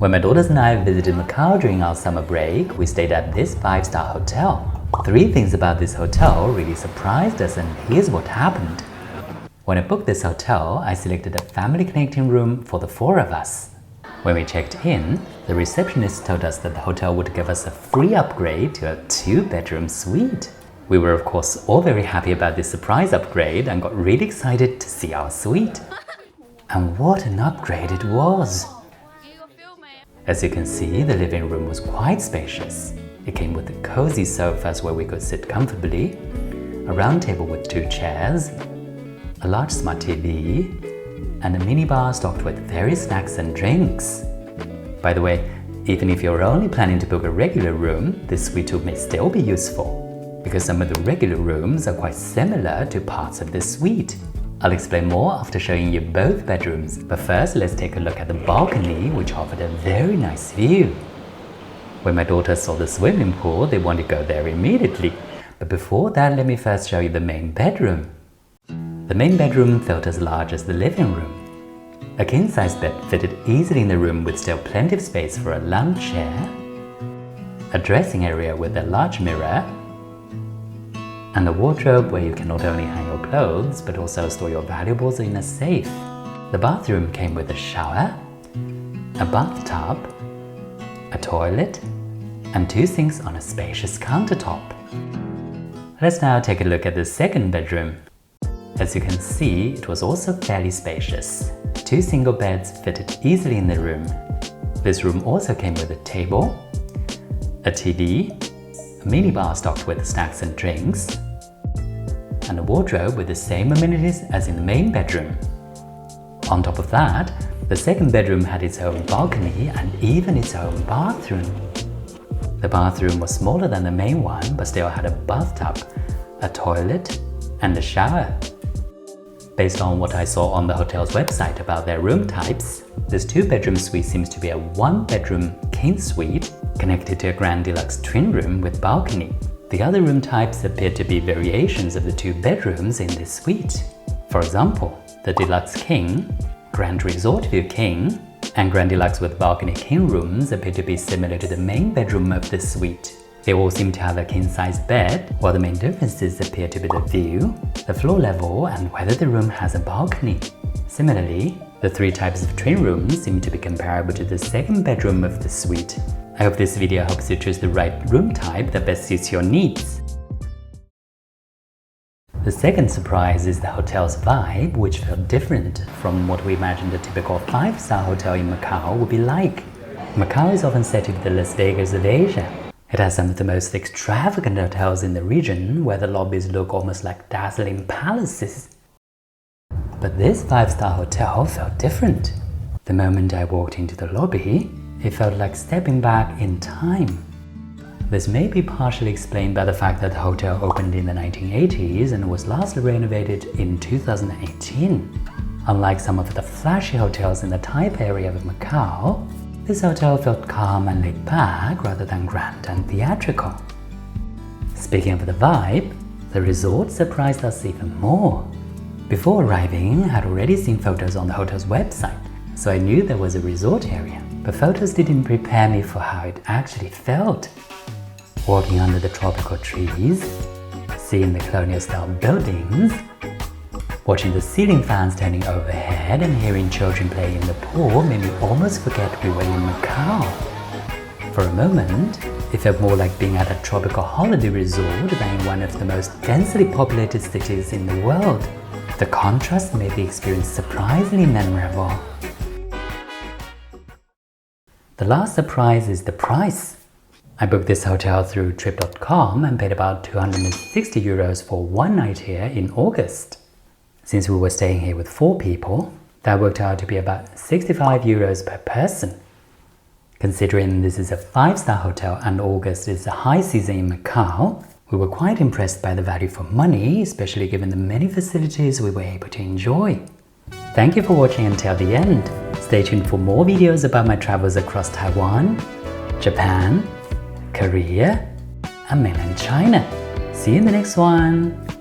When my daughters and I visited Macau during our summer break, we stayed at this 5-star hotel. 3 things about this hotel really surprised us, and here's what happened. When I booked this hotel, I selected a family connecting room for the 4 of us. When we checked in, the receptionist told us that the hotel would give us a free upgrade to a 2-bedroom suite. We were of course all very happy about this surprise upgrade and got really excited to see our suite. And what an upgrade it was! As you can see, the living room was quite spacious. It came with cozy sofas where we could sit comfortably, a round table with 2 chairs, a large smart TV, and a minibar stocked with various snacks and drinks. By the way, even if you're only planning to book a regular room, this suite may still be useful, because some of the regular rooms are quite similar to parts of this suite. I'll explain more after showing you both bedrooms, but first let's take a look at the balcony, which offered a very nice view. When my daughters saw the swimming pool, they wanted to go there immediately. But before that, let me first show you the main bedroom. The main bedroom felt as large as the living room. A king-size bed fitted easily in the room with still plenty of space for a lounge chair, a dressing area with a large mirror, and a wardrobe where you can not only hang your clothes but also store your valuables in a safe. The bathroom came with a shower, a bathtub, a toilet, and 2 sinks on a spacious countertop. Let's now take a look at the second bedroom. As you can see, it was also fairly spacious. 2 single beds fitted easily in the room. This room also came with a table, a TV, a minibar stocked with snacks and drinks, and a wardrobe with the same amenities as in the main bedroom. On top of that, the second bedroom had its own balcony and even its own bathroom. The bathroom was smaller than the main one, but still had a bathtub, a toilet, and a shower. Based on what I saw on the hotel's website about their room types, this 2-bedroom suite seems to be a 1-bedroom king suite connected to a grand deluxe twin room with balcony. The other room types appear to be variations of the 2 bedrooms in this suite. For example, the Deluxe King, Grand Resort View King, and Grand Deluxe with Balcony King rooms appear to be similar to the main bedroom of this suite. They all seem to have a king-size bed, while the main differences appear to be the view, the floor level, and whether the room has a balcony. Similarly, the 3 types of twin rooms seem to be comparable to the second bedroom of the suite. I hope this video helps you choose the right room type that best suits your needs. The second surprise is the hotel's vibe, which felt different from what we imagined a typical 5-star hotel in Macau would be like. Macau is often said to be the Las Vegas of Asia. It has some of the most extravagant hotels in the region, where the lobbies look almost like dazzling palaces. But this 5-star hotel felt different. The moment I walked into the lobby, it felt like stepping back in time. This may be partially explained by the fact that the hotel opened in the 1980s and was lastly renovated in 2018. Unlike some of the flashy hotels in the Taipei area of Macau, this hotel felt calm and laid back rather than grand and theatrical. Speaking of the vibe, the resort surprised us even more. Before arriving, I had already seen photos on the hotel's website, so I knew there was a resort area, but photos didn't prepare me for how it actually felt. Walking under the tropical trees, seeing the colonial-style buildings, watching the ceiling fans turning overhead and hearing children play in the pool made me almost forget we were in Macau. For a moment, it felt more like being at a tropical holiday resort than in one of the most densely populated cities in the world. The contrast made the experience surprisingly memorable. The last surprise is the price. I booked this hotel through trip.com and paid about 260 euros for 1 night here in August. Since we were staying here with 4 people, that worked out to be about 65 euros per person. Considering this is a 5-star hotel and August is the high season in Macau, we were quite impressed by the value for money, especially given the many facilities we were able to enjoy. Thank you for watching until the end. Stay tuned for more videos about my travels across Taiwan, Japan, Korea, and mainland China. See you in the next one.